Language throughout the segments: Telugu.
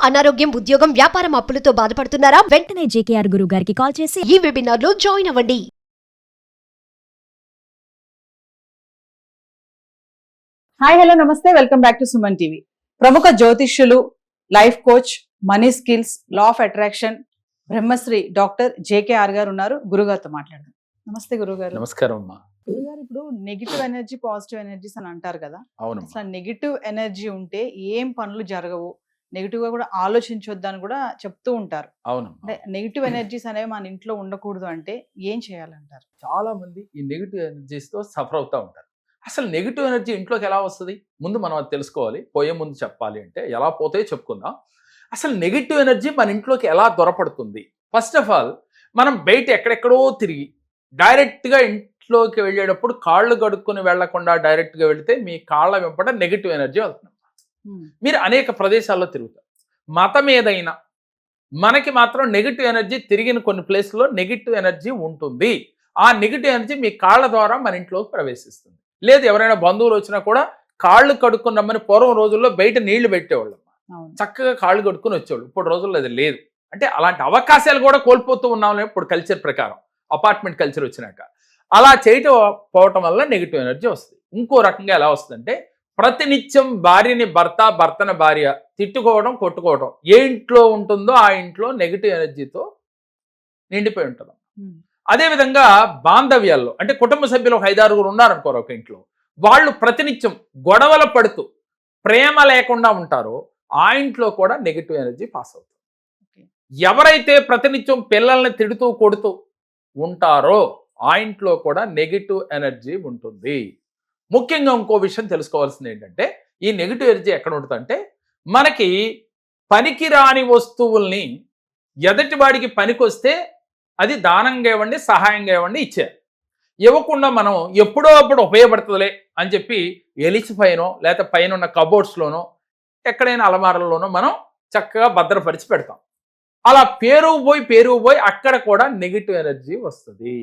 అనారోగ్యం, ఉద్యోగం, వ్యాపారం అప్పులతో బాధపడుతున్నారా? వెంటనే జేకేఆర్ గురువు గారికి కాల్ చేసి ఈ వెబినార్ లో జాయిన్ అవ్వండి. హాయ్ హలో నమస్తే, welcome back to Suman TV. ప్రముఖ జ్యోతిష్యులు, life coach, money skills, law of attraction, Brahmasri doctor JKR గారు ఉన్నారు. గురుగారితో మాట్లాడదాం. నమస్తే గురుగారు. నమస్కారం అమ్మా. గురుగారు, ఇప్పుడు నెగిటివ్ ఎనర్జీ, పాజిటివ్ ఎనర్జీస్ అని అంటారు కదా. అవును. అసలు నెగిటివ్ ఎనర్జీ ఉంటే ఏం పనులు జరగవు, నెగిటివ్ గా కూడా ఆలోచించొద్దు అని కూడా చెప్తూ ఉంటారు. అవును. అంటే నెగిటివ్ ఎనర్జీస్ అనేవి మన ఇంట్లో ఉండకూడదు అంటే ఏం చేయాలంటారు? చాలా మంది ఈ నెగిటివ్ ఎనర్జీస్ తో సఫర్ అవుతూ ఉంటారు. అసలు నెగిటివ్ ఎనర్జీ ఇంట్లోకి ఎలా వస్తుంది ముందు మనం అది తెలుసుకోవాలి. పోయే ముందు చెప్పాలి అంటే ఎలా పోతే చెప్పుకుందాం. అసలు నెగిటివ్ ఎనర్జీ మన ఇంట్లోకి ఎలా దొరపడుతుంది? ఫస్ట్ ఆఫ్ ఆల్ మనం బయట ఎక్కడెక్కడో తిరిగి డైరెక్ట్గా ఇంట్లోకి వెళ్ళేటప్పుడు కాళ్ళు కడుక్కొని వెళ్లకుండా డైరెక్ట్గా వెళితే మీ కాళ్ళ వెంపట నెగిటివ్ ఎనర్జీ వెళ్తుంది. మీరు అనేక ప్రదేశాల్లో తిరుగుతారు. మతం ఏదైనా మనకి మాత్రం నెగిటివ్ ఎనర్జీ తిరిగిన కొన్ని ప్లేస్లో నెగిటివ్ ఎనర్జీ ఉంటుంది. ఆ నెగిటివ్ ఎనర్జీ మీ కాళ్ళ ద్వారా మన ఇంట్లోకి ప్రవేశిస్తుంది. లేదు ఎవరైనా బంధువులు వచ్చినా కూడా కాళ్ళు కడుక్కున్నామని పూర్వం రోజుల్లో బయట నీళ్లు పెట్టేవాళ్ళం, చక్కగా కాళ్ళు కడుక్కుని వచ్చేవాళ్ళు. ఇప్పుడు రోజుల్లో అది లేదు. అంటే అలాంటి అవకాశాలు కూడా కోల్పోతూ ఉన్నాం ఇప్పుడు కల్చర్ ప్రకారం, అపార్ట్మెంట్ కల్చర్ వచ్చినాక. అలా చేయటం పోవటం వల్ల నెగిటివ్ ఎనర్జీ వస్తుంది. ఇంకో రకంగా ఎలా వస్తుందంటే ప్రతినిత్యం భార్యని భర్త, భర్తన భార్య తిట్టుకోవడం, కొట్టుకోవడం ఏ ఇంట్లో ఉంటుందో ఆ ఇంట్లో నెగిటివ్ ఎనర్జీతో నిండిపోయి ఉంటుంది. అదేవిధంగా బాంధవ్యాల్లో అంటే కుటుంబ సభ్యులు ఒక 5-6 ఉన్నారనుకోరు ఒక ఇంట్లో, వాళ్ళు ప్రతినిత్యం గొడవలు పడుతూ ప్రేమ లేకుండా ఉంటారో ఆ ఇంట్లో కూడా నెగిటివ్ ఎనర్జీ పాస్ అవుతుంది. ఎవరైతే ప్రతినిత్యం పిల్లల్ని తిడుతూ కొడుతూ ఉంటారో ఆ ఇంట్లో కూడా నెగిటివ్ ఎనర్జీ ఉంటుంది. ముఖ్యంగా ఇంకో విషయం తెలుసుకోవాల్సింది ఏంటంటే ఈ నెగిటివ్ ఎనర్జీ ఎక్కడ ఉంటుందంటే మనకి పనికిరాని వస్తువుల్ని ఎదుటి వాడికి పనికొస్తే అది దానంగా ఇవ్వండి, సహాయంగా ఇవ్వండి, ఇచ్చేయాలి. ఇవ్వకుండా మనం ఎప్పుడో అప్పుడు ఉపయోగపడుతుందిలే అని చెప్పి ఎలిసిపైనో లేకపోతే పైన ఉన్న కబోర్డ్స్లోనో ఎక్కడైనా అలమారల్లోనో మనం చక్కగా భద్రపరిచి పెడతాం. అలా పేరుకుపోయి అక్కడ కూడా నెగిటివ్ ఎనర్జీ వస్తుంది.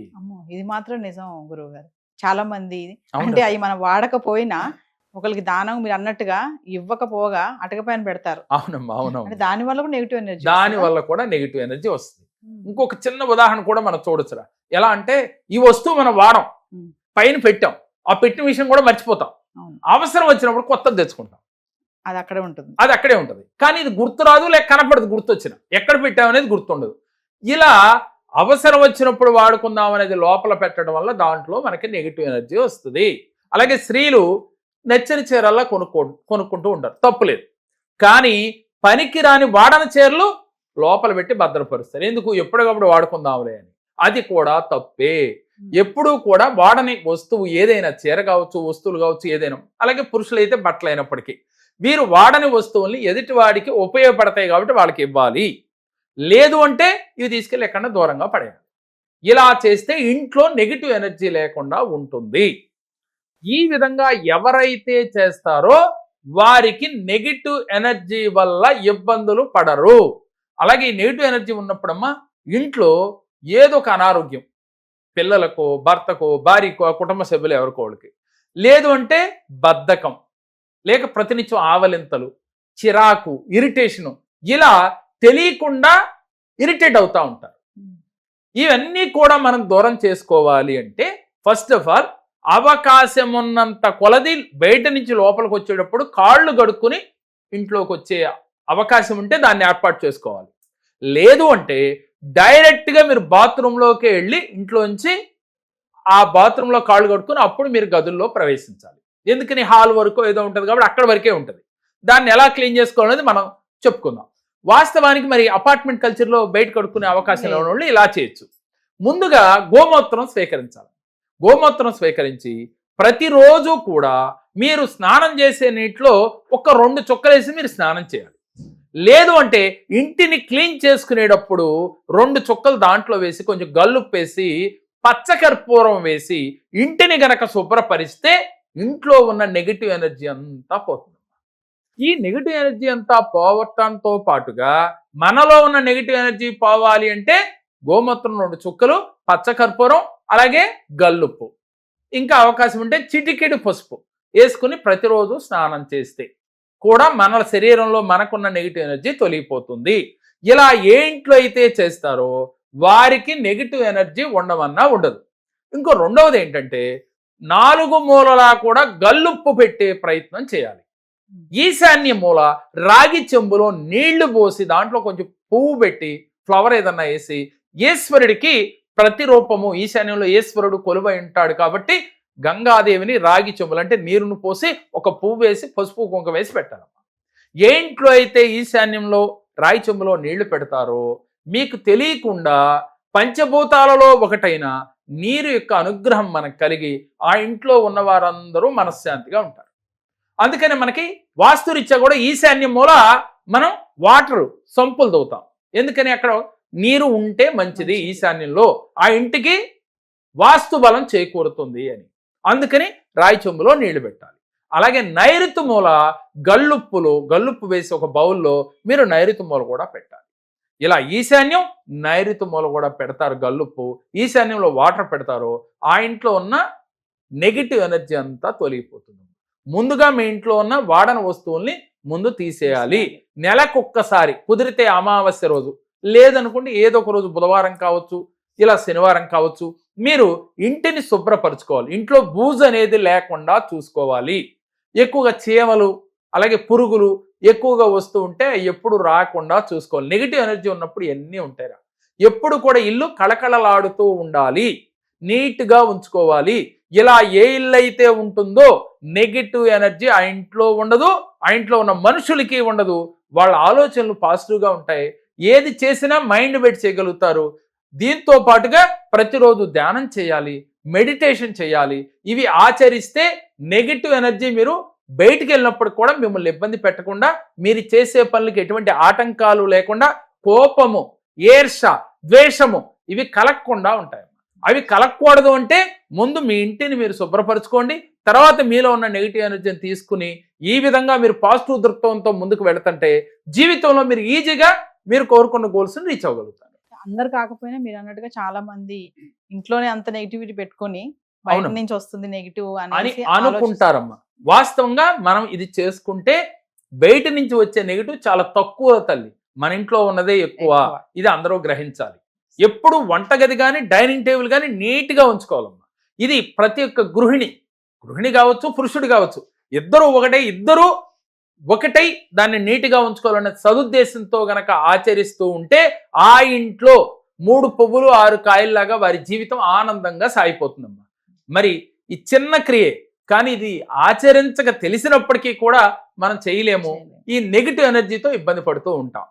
ఇది మాత్రం నిజం గురువు గారు. చాలా మంది అంటే అవి మనం వాడకపోయినా ఒకరికి దానం మీరు అన్నట్టుగా ఇవ్వకపోగా అటకపైన పెడతారు. అవునమ్మా, అవునమ్మా. దాని వల్ల కూడా నెగిటివ్ ఎనర్జీ, దాని వల్ల కూడా నెగిటివ్ ఎనర్జీ వస్తుంది. ఇంకొక చిన్న ఉదాహరణ కూడా మనం చూడొచ్చురా. ఎలా అంటే ఈ వస్తువు మనం వాడం, పైన పెట్టాం, ఆ పెట్టిన విషయం కూడా మర్చిపోతాం. అవసరం వచ్చినప్పుడు కొత్తది తెచ్చుకుంటాం, అది అక్కడే ఉంటుంది. కానీ ఇది గుర్తురాదు, లేక కనపడదు. గుర్తొచ్చిన ఎక్కడ పెట్టామనేది గుర్తుండదు. ఇలా అవసరం వచ్చినప్పుడు వాడుకుందాం అనేది లోపల పెట్టడం వల్ల దాంట్లో మనకి నెగిటివ్ ఎనర్జీ వస్తుంది. అలాగే స్త్రీలు నచ్చని చీరల్లా కొనుక్కుంటూ ఉంటారు, తప్పులేదు. కానీ పనికిరాని వాడని చీరలు లోపల పెట్టి భద్రపరుస్తారు. ఎందుకు? ఎప్పటికప్పుడు వాడుకుందాంలే అని. అది కూడా తప్పే. ఎప్పుడూ కూడా వాడని వస్తువు ఏదైనా, చీర కావచ్చు, వస్తువులు కావచ్చు, ఏదైనా, అలాగే పురుషులైతే బట్టలు అయినప్పటికీ వీరు వాడని వస్తువుల్ని ఎదుటి వాడికి ఉపయోగపడతాయి కాబట్టి వాళ్ళకి ఇవ్వాలి. లేదు అంటే ఇవి తీసుకెళ్ళి ఎక్కడ దూరంగా పడేయాలి. ఇలా చేస్తే ఇంట్లో నెగిటివ్ ఎనర్జీ లేకుండా ఉంటుంది. ఈ విధంగా ఎవరైతే చేస్తారో వారికి నెగిటివ్ ఎనర్జీ వల్ల ఇబ్బందులు పడరు. అలాగే ఈ నెగిటివ్ ఎనర్జీ ఉన్నప్పుడమ్మా ఇంట్లో ఏదో ఒక అనారోగ్యం, పిల్లలకు, భర్తకు, భార్యకు, కుటుంబ సభ్యులు ఎవరికోళ్ళకి, లేదు అంటే బద్ధకం, లేక ప్రతినిత్యం ఆవలింతలు, చిరాకు, ఇరిటేషను, ఇలా తెలియకుండా ఇరిటేట్ అవుతూ ఉంటారు. ఇవన్నీ కూడా మనం దూరం చేసుకోవాలి అంటే ఫస్ట్ ఆఫ్ ఆల్ అవకాశం ఉన్నంత కొలది బయట నుంచి లోపలికి వచ్చేటప్పుడు కాళ్ళు గడుక్కుని ఇంట్లోకి వచ్చే అవకాశం ఉంటే దాన్ని ఏర్పాటు చేసుకోవాలి. లేదు అంటే డైరెక్ట్గా మీరు బాత్రూంలోకి వెళ్ళి ఇంట్లోంచి ఆ బాత్రూంలో కాళ్ళు కడుక్కుని అప్పుడు మీరు గదుల్లో ప్రవేశించాలి. ఎందుకని? హాల్ వరకు ఏదో ఉంటుంది కాబట్టి అక్కడ వరకే ఉంటుంది. దాన్ని ఎలా క్లీన్ చేసుకోవాలనేది మనం చెప్పుకుందాం. వాస్తవానికి మరి అపార్ట్మెంట్ కల్చర్లో బయట కడుక్కునే అవకాశం లేని వాళ్ళు ఇలా చేయొచ్చు. ముందుగా గోమూత్రం స్వీకరించాలి. గోమూత్రం స్వీకరించి ప్రతిరోజు కూడా మీరు స్నానం చేసే నీటిలో ఒక 2 చుక్కలేసి మీరు స్నానం చేయాలి. లేదు అంటే ఇంటిని క్లీన్ చేసుకునేటప్పుడు 2 చుక్కలు దాంట్లో వేసి కొంచెం గల్లుప్పేసి పచ్చకర్పూరం వేసి ఇంటిని గనక శుభ్రపరిస్తే ఇంట్లో ఉన్న నెగిటివ్ ఎనర్జీ అంతా పోతుంది. ఈ నెగిటివ్ ఎనర్జీ అంతా పోవటంతో పాటుగా మనలో ఉన్న నెగిటివ్ ఎనర్జీ పోవాలి అంటే గోమూత్రం 2 చుక్కలు, పచ్చకర్పూరం, అలాగే గల్లుప్పు, ఇంకా అవకాశం ఉంటే చిటికెడు పసుపు వేసుకుని ప్రతిరోజు స్నానం చేస్తే కూడా మన శరీరంలో మనకున్న నెగిటివ్ ఎనర్జీ తొలగిపోతుంది. ఇలా ఏ ఇంట్లో అయితే చేస్తారో వారికి నెగిటివ్ ఎనర్జీ ఉండమన్నా ఉండదు. ఇంకో రెండవది ఏంటంటే 4 మూలలా కూడా గల్లుప్పు పెట్టే ప్రయత్నం చేయాలి. ఈశాన్య మూల రాగి చెంబులో నీళ్లు పోసి దాంట్లో కొంచెం పువ్వు పెట్టి ఫ్లవర్ ఏదన్నా వేసి ఈశ్వరుడికి ప్రతిరూపము, ఈశాన్యంలో ఈశ్వరుడు కొలువై ఉంటాడు కాబట్టి గంగాదేవిని రాగి చెంబులు అంటే నీరును పోసి ఒక పువ్వు వేసి పసుపు కుంకుమ వేసి పెట్టాలమ్మా. ఏ ఇంట్లో అయితే ఈశాన్యంలో రాగి చెంబులో నీళ్లు పెడతారో మీకు తెలియకుండా పంచభూతాలలో ఒకటైన నీరు యొక్క అనుగ్రహం మనకు కలిగి ఆ ఇంట్లో ఉన్న వారందరూ మనశ్శాంతిగా ఉంటారు. అందుకని మనకి వాస్తురీత్యా కూడా ఈశాన్యం మూల మనం వాటర్ సంపులు తవ్వుతాం. ఎందుకని అక్కడ నీరు ఉంటే మంచిది, ఈశాన్యంలో ఆ ఇంటికి వాస్తు బలం చేకూరుతుంది అని. అందుకని రాయి చెంబులో నీళ్లు పెట్టాలి. అలాగే నైరుతి మూల గల్లుప్పు వేసి ఒక బౌల్లో మీరు నైరుతి మూల కూడా పెట్టాలి. ఇలా ఈశాన్యం నైరుతి మూల కూడా పెడతారు గల్లుప్పు, ఈశాన్యంలో వాటర్ పెడతారు, ఆ ఇంట్లో ఉన్న నెగిటివ్ ఎనర్జీ అంతా తొలగిపోతుంది. ముందుగా మీ ఇంట్లో ఉన్న వాడని వస్తువుల్ని ముందు తీసేయాలి. నెలకొక్కసారి, కుదిరితే అమావాస్య రోజు, లేదనుకుంటే ఏదో ఒక రోజు బుధవారం కావచ్చు, ఇలా శనివారం కావచ్చు, మీరు ఇంటిని శుభ్రపరచుకోవాలి. ఇంట్లో బూజు అనేది లేకుండా చూసుకోవాలి. ఎక్కువగా చీమలు అలాగే పురుగులు ఎక్కువగా వస్తూ ఉంటే ఎప్పుడు రాకుండా చూసుకోవాలి. నెగిటివ్ ఎనర్జీ ఉన్నప్పుడు ఎన్ని ఉంటాయిరా. ఎప్పుడు కూడా ఇల్లు కళకళలాడుతూ ఉండాలి, నీట్గా ఉంచుకోవాలి. ఇలా ఏ ఇల్లు అయితే ఉంటుందో నెగిటివ్ ఎనర్జీ ఆ ఇంట్లో ఉండదు, ఆ ఇంట్లో ఉన్న మనుషులకి ఉండదు. వాళ్ళ ఆలోచనలు పాజిటివ్గా ఉంటాయి. ఏది చేసినా మైండ్ పెట్టి చేయగలుగుతారు. దీంతో పాటుగా ప్రతిరోజు ధ్యానం చేయాలి, మెడిటేషన్ చేయాలి. ఇవి ఆచరిస్తే నెగిటివ్ ఎనర్జీ మీరు బయటికి వెళ్ళినప్పుడు కూడా మిమ్మల్ని ఇబ్బంది పెట్టకుండా, మీరు చేసే పనులకి ఎటువంటి ఆటంకాలు లేకుండా, కోపము, ఈర్ష, ద్వేషము ఇవి కలగకుండా ఉంటాయి. అవి కలగకూడదు అంటే ముందు మీ ఇంటిని మీరు శుభ్రపరచుకోండి. తర్వాత మీలో ఉన్న నెగిటివ్ ఎనర్జీని తీసుకుని ఈ విధంగా మీరు పాజిటివ్ దృక్పథంతో ముందుకు వెళుతుంటే జీవితంలో మీరు ఈజీగా మీరు కోరుకున్న గోల్స్ని రీచ్ అవ్వగలుగుతారు. అందరు కాకపోయినా మీరు అన్నట్టుగా చాలా మంది ఇంట్లోనే అంత నెగిటివిటీ పెట్టుకొని బయట నుంచి వస్తుంది నెగిటివ్ అని అనుకుంటారమ్మా. వాస్తవంగా మనం ఇది చేసుకుంటే బయట నుంచి వచ్చే నెగిటివ్ చాలా తక్కువ తల్లి, మన ఇంట్లో ఉన్నదే ఎక్కువ. ఇది అందరూ గ్రహించాలి. ఎప్పుడు వంటగది కానీ డైనింగ్ టేబుల్ కానీ నీట్గా ఉంచుకోవాలమ్మా. ఇది ప్రతి ఒక్క గృహిణి కావచ్చు, పురుషుడు కావచ్చు, ఇద్దరు ఒకటై దాన్ని నీట్గా ఉంచుకోవాలనే సదుద్దేశంతో గనక ఆచరిస్తూ ఉంటే ఆ ఇంట్లో 3 పువ్వులు 6 కాయల్లాగా వారి జీవితం ఆనందంగా సాగిపోతుందమ్మా. మరి ఈ చిన్న క్రియే, కానీ ఇది ఆచరించక తెలిసినప్పటికీ కూడా మనం చేయలేము. ఈ నెగిటివ్ ఎనర్జీతో ఇబ్బంది పడుతూ ఉంటాం.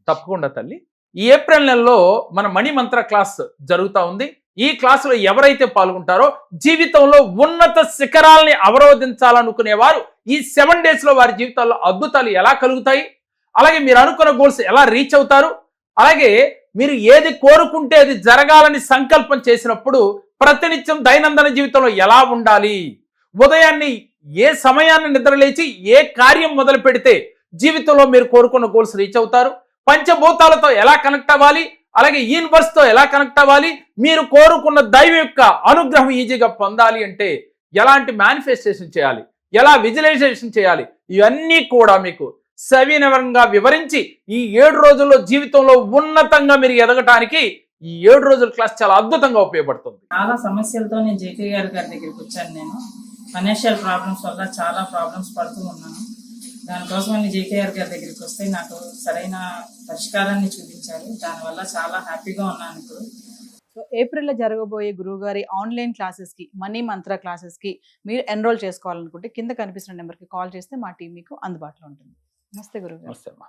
తప్పకుండా తల్లి, ఈ ఏప్రిల్ నెలలో మన మణి మంత్ర క్లాస్ జరుగుతూ ఉంది. ఈ క్లాసులో ఎవరైతే పాల్గొంటారో జీవితంలో ఉన్నత శిఖరాల్ని అవరోధించాలనుకునేవారు ఈ 7 days లో వారి జీవితాల్లో అద్భుతాలు ఎలా కలుగుతాయి, అలాగే మీరు అనుకున్న గోల్స్ ఎలా రీచ్ అవుతారు, అలాగే మీరు ఏది కోరుకుంటే అది జరగాలని సంకల్పం చేసినప్పుడు ప్రతినిత్యం దైనందిన జీవితంలో ఎలా ఉండాలి, ఉదయాన్ని ఏ సమయాన్ని నిద్రలేచి ఏ కార్యం మొదలు పెడితే జీవితంలో మీరు కోరుకున్న గోల్స్ రీచ్ అవుతారు, పంచభూతాలతో ఎలా కనెక్ట్ అవ్వాలి, అలాగే యూనివర్స్తో ఎలా కనెక్ట్ అవ్వాలి, మీరు కోరుకున్న దైవం యొక్క అనుగ్రహం ఈజీగా పొందాలి అంటే ఎలాంటి మేనిఫెస్టేషన్ చేయాలి, ఎలా విజువలైజేషన్ చేయాలి, ఇవన్నీ కూడా మీకు సవినయంగా వివరించి ఈ 7 రోజుల్లో జీవితంలో ఉన్నతంగా మీరు ఎదగటానికి ఈ 7 రోజుల క్లాస్ చాలా అద్భుతంగా ఉపయోగపడుతుంది. చాలా సమస్యలతో నేను జేకే గారి దగ్గరికి వచ్చాను. నేను ఫైనాన్షియల్ ప్రాబ్లమ్స్ వల్ల చాలా ప్రాబ్లమ్స్ పడుతూ ఉన్నాను. దానికోసం నేను జేకే గారి దగ్గరికి వస్తే నాకు సరైన పరిష్కారాన్ని చూపించారు. దానివల్ల చాలా హ్యాపీగా ఉన్నాను ఇప్పుడు. సో ఏప్రిల్లో జరగబోయే గురువుగారి ఆన్లైన్ క్లాసెస్కి, మనీ మంత్ర క్లాసెస్కి మీరు ఎన్రోల్ చేసుకోవాలనుకుంటే కింద కనిపిస్తున్న నెంబర్కి కాల్ చేస్తే మా టీం మీకు అందుబాటులో ఉంటుంది. నమస్తే గురుగారు. నమస్తే అమ్మా.